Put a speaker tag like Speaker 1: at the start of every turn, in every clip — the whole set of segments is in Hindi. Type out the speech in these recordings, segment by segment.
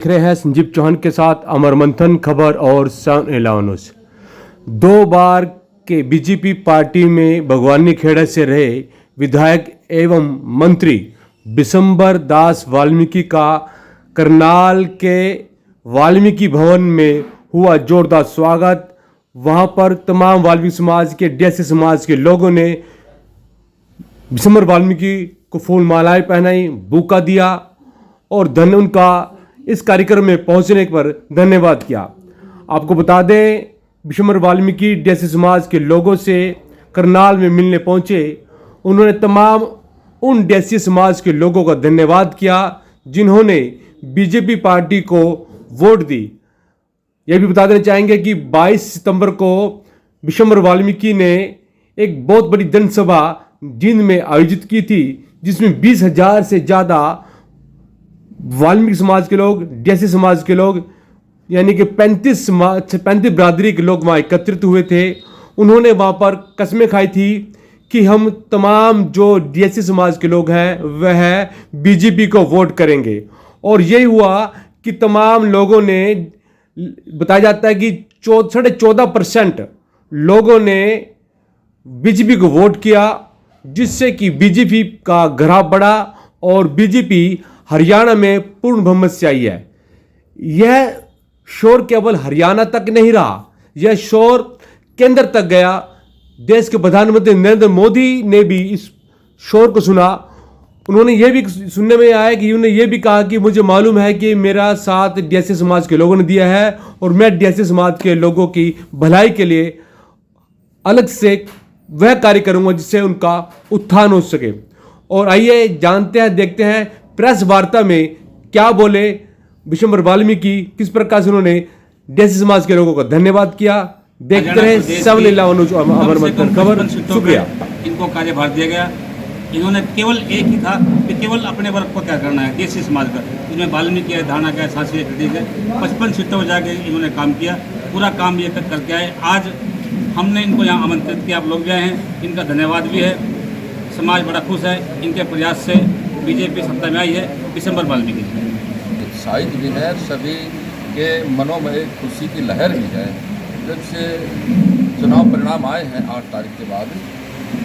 Speaker 1: देख रहे हैं संजीव चौहान के साथ अमर मंथन खबर और सन 11 दो बार के बीजेपी पार्टी में भगवानी खेड़ा से रहे विधायक एवं मंत्री बिशंबर दास वाल्मीकि का करनाल के वाल्मीकि भवन में हुआ जोरदार स्वागत। वहां पर तमाम वाल्मीकि समाज के डीएससी समाज के लोगों ने बिशंबर वाल्मीकि को फूल मालाएं पहनाई, बुका दिया और उनका इस कार्यक्रम में पहुंचने पर धन्यवाद किया। आपको बता दें, बिशंबर वाल्मीकि डीएससी समाज के लोगों से करनाल में मिलने पहुंचे। उन्होंने तमाम उन डीएससी समाज के लोगों का धन्यवाद किया जिन्होंने बीजेपी पार्टी को वोट दी। यह भी बता देना चाहेंगे कि 22 सितंबर को बिशंबर वाल्मीकि ने एक बहुत बड़ी जनसभा जींद में आयोजित की थी, जिसमें 20,000 से ज़्यादा वाल्मीकि समाज के लोग, डीएससी समाज के लोग, यानी कि 35 बिरादरी के लोग वहाँ एकत्रित हुए थे। उन्होंने वहाँ पर कस्में खाई थी कि हम तमाम जो डीएससी समाज के लोग हैं वह बीजेपी को वोट करेंगे। और यही हुआ कि तमाम लोगों ने, बताया जाता है कि 14.5% लोगों ने बीजेपी को वोट किया, जिससे कि बीजेपी का ग्राफ बढ़ा और बीजेपी हरियाणा में पूर्ण बहुमत से आई है। यह शोर केवल हरियाणा तक नहीं रहा, यह शोर केंद्र तक गया। देश के प्रधानमंत्री नरेंद्र मोदी ने भी इस शोर को सुना। उन्होंने यह भी सुनने में आया कि उन्होंने यह भी कहा कि मुझे मालूम है कि मेरा साथ डीएससी समाज के लोगों ने दिया है और मैं डीएससी समाज के लोगों की भलाई के लिए अलग से वह कार्य करूंगा जिससे उनका उत्थान हो सके। और आइए जानते हैं, देखते हैं प्रेस वार्ता में क्या बोले बिशंबर वाल्मीकि, किस प्रकार से उन्होंने डीएससी समाज के लोगों का धन्यवाद किया। देखते रहे 7/11 अमर मंथन खबर। शुक्रिया।
Speaker 2: इनको कार्यभार दिया गया। इन्होंने केवल एक ही था कि केवल अपने वर्ग को क्या करना है, डीएससी समाज का। इसमें वाल्मीकि है, धारणा का है, सांसी है, कृति है। 55 सीटों पर जाके इन्होंने काम किया, पूरा काम ये करके आए। आज हमने इनको यहाँ आमंत्रित किया, आप लोग भी आए हैं, इनका धन्यवाद भी है। समाज बड़ा खुश है, इनके प्रयास से बीजेपी सत्ता में आई है। बिशंबर वाल्मीकि
Speaker 3: उत्साहित भी है, सभी के मनों में एक खुशी की लहर भी है। जब से चुनाव परिणाम आए हैं 8 तारीख के बाद,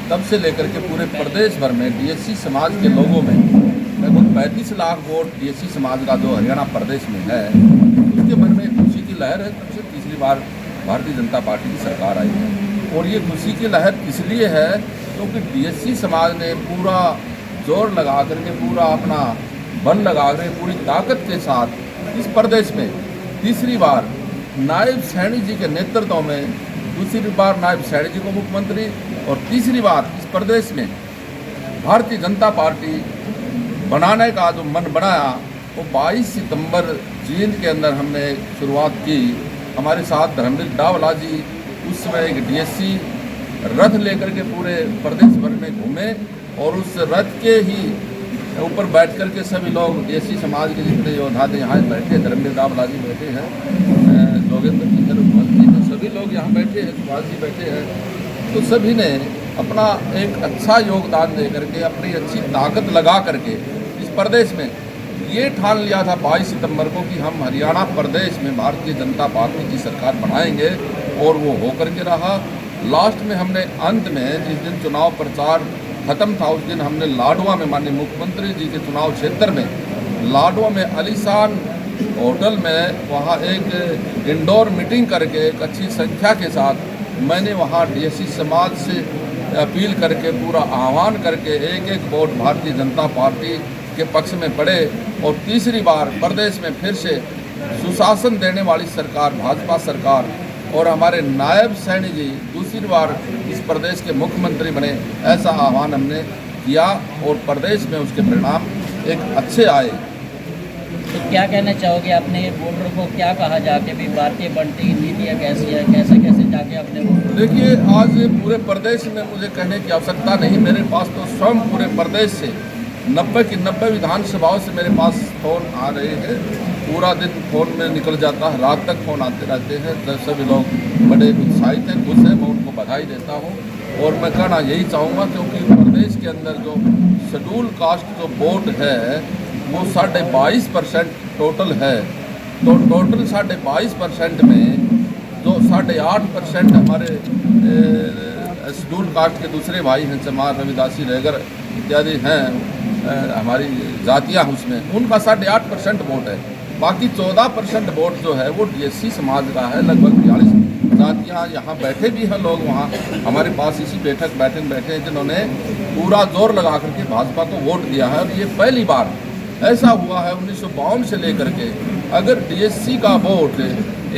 Speaker 3: तब से लेकर के पूरे प्रदेश भर में डीएससी समाज के लोगों में लगभग 35 लाख वोट डीएससी समाज का जो हरियाणा प्रदेश में है, उसके मन में खुशी की लहर है। तब से तीसरी बार भारतीय जनता पार्टी की सरकार आई है। और ये खुशी की लहर इसलिए है क्योंकि डीएससी समाज ने पूरा जोर लगा करके, पूरा अपना बल लगा कर, पूरी ताकत के साथ इस प्रदेश में तीसरी बार नायब सैनी जी के नेतृत्व में, दूसरी बार नायब सैनी जी को मुख्यमंत्री और तीसरी बार इस प्रदेश में भारतीय जनता पार्टी बनाने का जो मन बनाया, वो 22 सितंबर जींद के अंदर हमने शुरुआत की। हमारे साथ धर्मवीर डावला जी उस समय एक डीएससी रथ लेकर के पूरे प्रदेश भर में घूमे और उस रथ के ही ऊपर बैठ कर के सभी लोग डीएससी समाज के जितने योद्धा थे यहाँ बैठे, धर्मवीर डावला जी बैठे हैं, जोगेंद्र जी हैं, सभी लोग यहाँ बैठे हैं, सुभाष जी बैठे हैं। तो सभी ने अपना एक अच्छा योगदान दे करके, अपनी अच्छी ताकत लगा करके इस प्रदेश में ये ठान लिया था 22 सितंबर को कि हम हरियाणा प्रदेश में भारतीय जनता पार्टी की सरकार बनाएंगे, और वो होकर के रहा। लास्ट में हमने अंत में जिस दिन चुनाव प्रचार खत्म था, उस दिन हमने लाडवा में माननीय मुख्यमंत्री जी के चुनाव क्षेत्र में लाडवा में आलीशान होटल में वहाँ एक इंडोर मीटिंग करके एक अच्छी संख्या के साथ मैंने वहाँ डीएससी समाज से अपील करके, पूरा आह्वान करके एक वोट भारतीय जनता पार्टी के पक्ष में पड़े। और तीसरी बार प्रदेश में फिर से सुशासन देने वाली सरकार भाजपा सरकार और हमारे नायब सैनी जी दूसरी बार इस प्रदेश के मुख्यमंत्री बने, ऐसा आह्वान हमने किया और प्रदेश में उसके परिणाम एक अच्छे आए।
Speaker 4: तो क्या कहना चाहोगे, आपने वोटर को क्या कहा जाके भी भारतीय बनती नीतियाँ कैसी है, कैसे कैसे जाके अपने वोटर?
Speaker 3: देखिए, आज पूरे प्रदेश में मुझे कहने की आवश्यकता नहीं, मेरे पास तो स्वयं पूरे प्रदेश से 90 की 90 विधानसभाओं से मेरे पास फ़ोन आ रहे हैं। पूरा दिन फ़ोन में निकल जाता है, रात तक फ़ोन आते रहते हैं। तो सभी लोग बड़े उत्साहित हैं, खुश हैं, मैं उनको बधाई देता हूँ। और मैं कहना यही चाहूँगा क्योंकि प्रदेश के अंदर जो शेड्यूल कास्ट जो वोट है वो 22.5% टोटल है। तो टोटल 22.5% में जो 8.5% हमारे शेड्यूल कास्ट के दूसरे भाई हैं, चमार, रविदासी, रेगर इत्यादि हैं, हमारी जातियाँ उसमें, उनका 8.5% वोट है। बाकी 14% वोट जो है वो DSC समाज का है। लगभग 42 जातियाँ यहाँ बैठे भी हैं लोग, वहाँ हमारे पास इसी बैठे हैं जिन्होंने पूरा जोर लगा करके भाजपा को वोट दिया है। और ये पहली बार ऐसा हुआ है 1952 से लेकर के, अगर DSC का वोट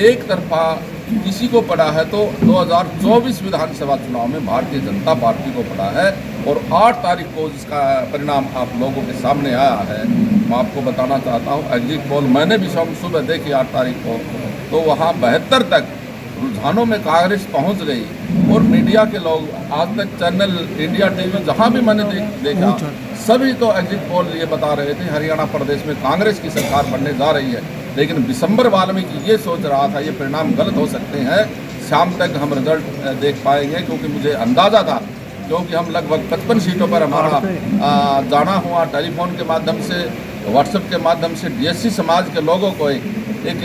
Speaker 3: एक तरफा किसी को पड़ा है तो 2024 विधानसभा चुनाव में भारतीय जनता पार्टी को पड़ा है। और 8 तारीख को जिसका परिणाम आप लोगों के सामने आया है, मैं आपको बताना चाहता हूँ, एग्जिट पोल मैंने भी सुबह देखी 8 तारीख को, तो वहाँ 72 तक रुझानों में कांग्रेस पहुँच गई। और मीडिया के लोग, आज तक चैनल, इंडिया TV, जहाँ भी मैंने देखा, सभी तो एग्जिट पोल ये बता रहे थे हरियाणा प्रदेश में कांग्रेस की सरकार बनने जा रही है। लेकिन विशंबर वाल्मीकि ये सोच रहा था ये परिणाम गलत हो सकते हैं, शाम तक हम रिजल्ट देख पाएंगे, क्योंकि मुझे अंदाज़ा था, क्योंकि हम लगभग 55 सीटों पर हमारा जाना हुआ, टेलीफोन के माध्यम से, व्हाट्सएप के माध्यम से DSC समाज के लोगों को एक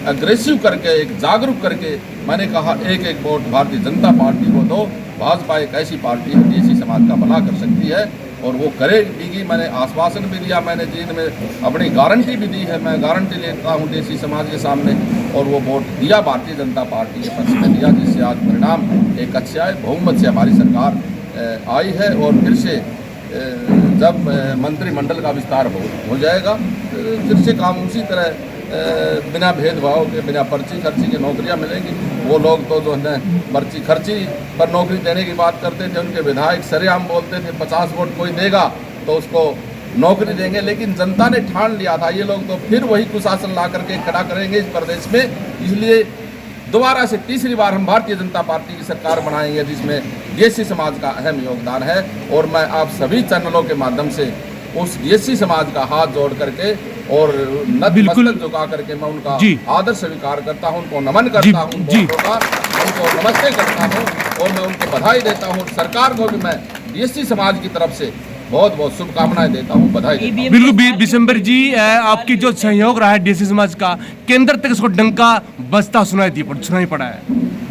Speaker 3: अग्रेसिव करके, एक जागरूक करके मैंने कहा एक एक वोट भारतीय जनता पार्टी को दो। भाजपा एक ऐसी पार्टी है DSC समाज का भला कर सकती है और वो करेगी। मैंने आश्वासन भी दिया, मैंने जीत में अपनी गारंटी भी दी है, मैं गारंटी लेता हूँ DSC समाज के सामने। और वो वोट दिया भारतीय जनता पार्टी के पक्ष में दिया, जिससे आज परिणाम एक अच्छे आए, बहुमत से हमारी सरकार आई है। और फिर से जब मंत्रिमंडल का विस्तार हो जाएगा, फिर से काम उसी तरह बिना भेदभाव के, बिना पर्ची खर्ची की नौकरियां मिलेंगी। वो लोग तो जो है पर्ची खर्ची पर नौकरी देने की बात करते थे, उनके विधायक सरेआम बोलते थे 50 वोट कोई देगा तो उसको नौकरी देंगे, लेकिन जनता ने ठान लिया था ये लोग तो फिर वही कुशासन ला करके खड़ा करेंगे इस प्रदेश में। इसलिए दोबारा से तीसरी बार हम भारतीय जनता पार्टी की सरकार बनाएंगे, जिसमें DSC समाज का अहम योगदान है। और मैं आप सभी चैनलों के माध्यम से उस DSC समाज का हाथ जोड़ करके और मस्तक झुका करके मैं उनका आदर स्वीकार करता हूं, उनको नमन करता हूं, उनको नमस्ते करता हूं और मैं उनको बधाई देता हूं। सरकार को भी मैं DSC समाज की तरफ से बहुत बहुत शुभकामनाएं देता हूं, बधाई देता हूं।
Speaker 1: बिल्कुल दिसंबर जी, आपकी जो सहयोग रहा है DSC समाज का, केंद्र तक इसको डंका बजता सुनाई पड़ा है।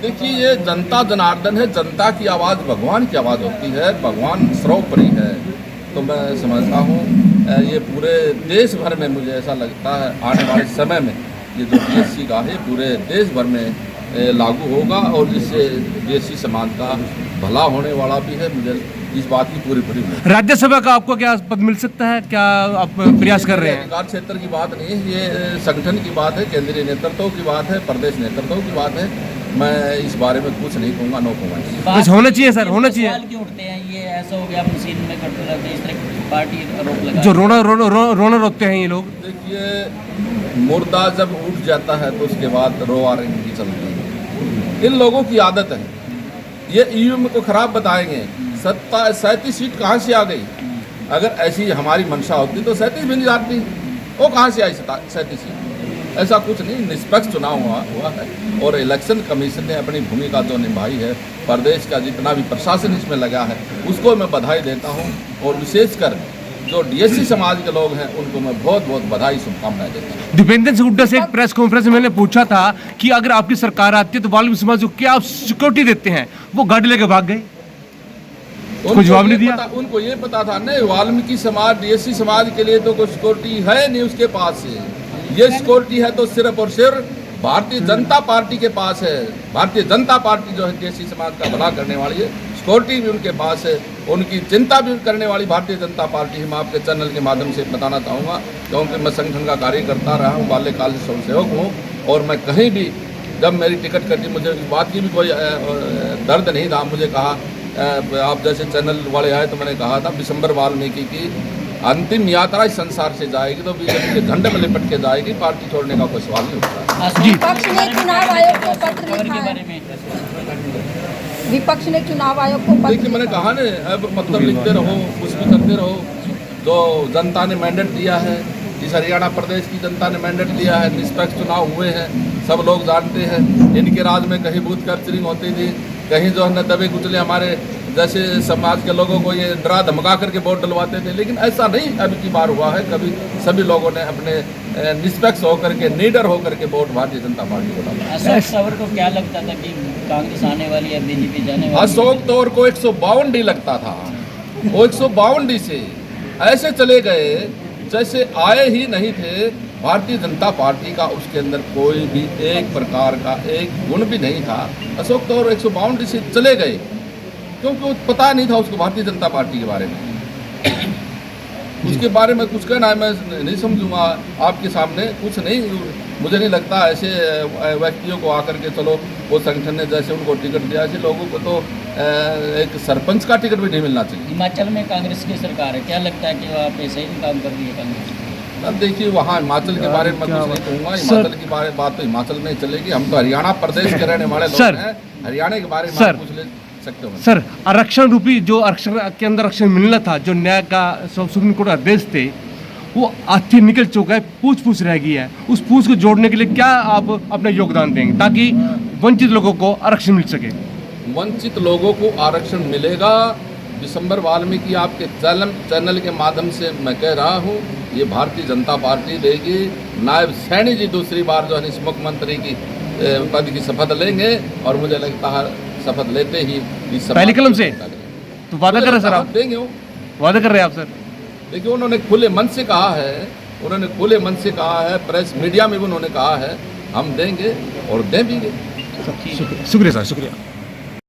Speaker 3: देखिए, ये जनता जनार्दन है, जनता की आवाज़ भगवान की आवाज़ होती है, भगवान सर्वोपरि है। तो मैं समझता हूँ ये पूरे देश भर में, मुझे ऐसा लगता है आने वाले समय में ये जो DSC का है पूरे देश भर में लागू होगा और जिससे DSC समाज का भला होने वाला भी है। मुझे इस बात की पूरी
Speaker 1: राज्यसभा का आपको क्या पद मिल सकता है, क्या आप प्रयास कर रहे हैं?
Speaker 3: अधिकार क्षेत्र की बात नहीं है, ये संगठन की बात है, केंद्रीय नेतृत्व की बात है, प्रदेश नेतृत्व की बात है। मैं इस बारे में कुछ नहीं कहूँगा, नो कमेंट।
Speaker 1: कुछ होना चाहिए सर, होना चाहिए।
Speaker 4: सवाल क्यों उठते हैं ये ऐसा हो गया, मशीन में करते रहते हैं, इस तरह की पार्टी आरोप लगा
Speaker 1: जो रोना रोते हैं ये लोग।
Speaker 3: देखिए, मुर्दा जब उठ जाता है तो उसके बाद रोआरंगी चलती है। इन लोगों की आदत है, ये EVM को खराब बताएंगे। 37 सीट कहाँ से आ गई? अगर ऐसी हमारी मंशा होती तो 37 भी नहीं जाती, वो कहाँ से आई 37 सीट? ऐसा कुछ नहीं, निष्पक्ष चुनाव हुआ है और इलेक्शन कमीशन ने अपनी भूमिका जो निभाई है, प्रदेश का जितना भी प्रशासन इसमें लगा है उसको मैं बधाई देता हूं। और विशेषकर जो DSC समाज के लोग हैं उनको मैं बहुत बहुत बधाई, शुभकामनाएं देता हूँ।
Speaker 1: दीपेंद्र हुड्डा से एक प्रेस कॉन्फ्रेंस में मैंने पूछा था कि अगर आपकी सरकार आती है तो वाल्मीकि समाज को क्या आप सिक्योरिटी देते हैं, वो गाड़ी लेके भाग गए, कोई जवाब नहीं दिया।
Speaker 3: उनको ये पता था नहीं, वाल्मीकि समाज DSC समाज के लिए तो कोई सिक्योरिटी है नहीं उसके पास से। ये सिक्योरिटी है तो सिर्फ और सिर्फ भारतीय जनता पार्टी के पास है। भारतीय जनता पार्टी जो है DSC समाज का भला करने वाली है, सिक्योरिटी भी उनके पास है, उनकी चिंता भी करने वाली भारतीय जनता पार्टी है। मैं आपके चैनल के माध्यम से बताना चाहूँगा, क्योंकि मैं संगठन का कार्य करता रहा हूँ, बाल्यकाल से स्वयंसेवक हूँ और मैं कहीं भी जब मेरी टिकट कटी, मुझे इस बात की भी कोई दर्द नहीं था। मुझे कहा, आप जैसे चैनल वाले आए तो मैंने कहा था विशंबर वाल्मीकि की अंतिम यात्रा इस संसार से जाएगी तो बीजेपी के झंडे में लिपट के जाएगी, पार्टी छोड़ने का कोई सवाल नहीं उठता।
Speaker 5: विपक्ष ने चुनाव आयोग को पत्र लिखा है। विपक्ष ने चुनाव आयोग को पत्र,
Speaker 3: देखिए मैंने कहा ना, अब मतलब लिखते रहो, कुछ भी करते रहो। जो जनता ने मैंडेट दिया है, इस हरियाणा प्रदेश की जनता ने मैंडेट दिया है, निष्पक्ष चुनाव हुए हैं, सब लोग जानते हैं। इनके राज में कहीं बूथ कैप्चरिंग होती थी, कहीं जो है दबे कुचले हमारे जैसे समाज के लोगों को ये डरा धमका करके वोट डलवाते थे, लेकिन ऐसा नहीं अब की बार हुआ है। कभी सभी लोगों ने अपने निष्पक्ष होकर के, निडर होकर के वोट भारतीय जनता पार्टी को डाला।
Speaker 4: अशोक तंवर को क्या लगता था कि कांग्रेस आने वाली है, बीजेपी जाने वाली है?
Speaker 3: अशोक तंवर को 152 डी लगता था, वो 152 डी से ऐसे चले गए जैसे आए ही नहीं थे। भारतीय जनता पार्टी का उसके अंदर कोई भी एक प्रकार का एक गुण भी नहीं था। अशोक तंवर 152 डी से चले गए क्योंकि पता नहीं था उसको भारतीय जनता पार्टी के बारे में। उसके बारे में कुछ कहना है मैं नहीं समझूंगा आपके सामने, कुछ नहीं। मुझे नहीं लगता ऐसे व्यक्तियों को आकर के चलो वो संगठन ने जैसे उनको टिकट दिया, ऐसे लोगों को तो एक सरपंच का टिकट भी नहीं मिलना चाहिए।
Speaker 4: हिमाचल में कांग्रेस की सरकार है, क्या लगता है कि वहाँ पे सही काम कर रही है कांग्रेस?
Speaker 3: अब देखिए वहाँ हिमाचल के बारे में मैं कुछ नहीं कहूँगा। हिमाचल की बात तो हिमाचल में ही चलेगी। हम तो हरियाणा प्रदेश के रहने वाले लोग हैं, हरियाणा के बारे में आप पूछ ले सकते हो।
Speaker 1: सर, आरक्षण रूपी जो आरक्षण के अंदर आरक्षण मिलना था, जो न्याय का सुप्रीम कोर्ट आदेश थे, वो आज निकल चुका है, पूछ रह गई है। उस पूछ को जोड़ने के लिए क्या आप अपना योगदान देंगे ताकि वंचित लोगों को आरक्षण मिल सके?
Speaker 3: वंचित लोगों को आरक्षण मिलेगा। दिसंबर वाल्मीकि आपके चैनल के माध्यम से मैं कह रहा हूँ, ये भारतीय जनता पार्टी देगी। नायब सैनी जी दूसरी बार जो है इस मुख्यमंत्री की पद की शपथ लेंगे और मुझे लगता है शपथ लेते ही इस
Speaker 1: पहली कलम से तो वादा कर रहे सर, आप
Speaker 3: देंगे वो
Speaker 1: वादा कर रहे हैं आप सर?
Speaker 3: देखिए उन्होंने खुले मन से कहा है, उन्होंने खुले मन से कहा है, प्रेस मीडिया में भी उन्होंने कहा है हम देंगे और दें भी।
Speaker 1: शुक्रिया सर, शुक्रिया।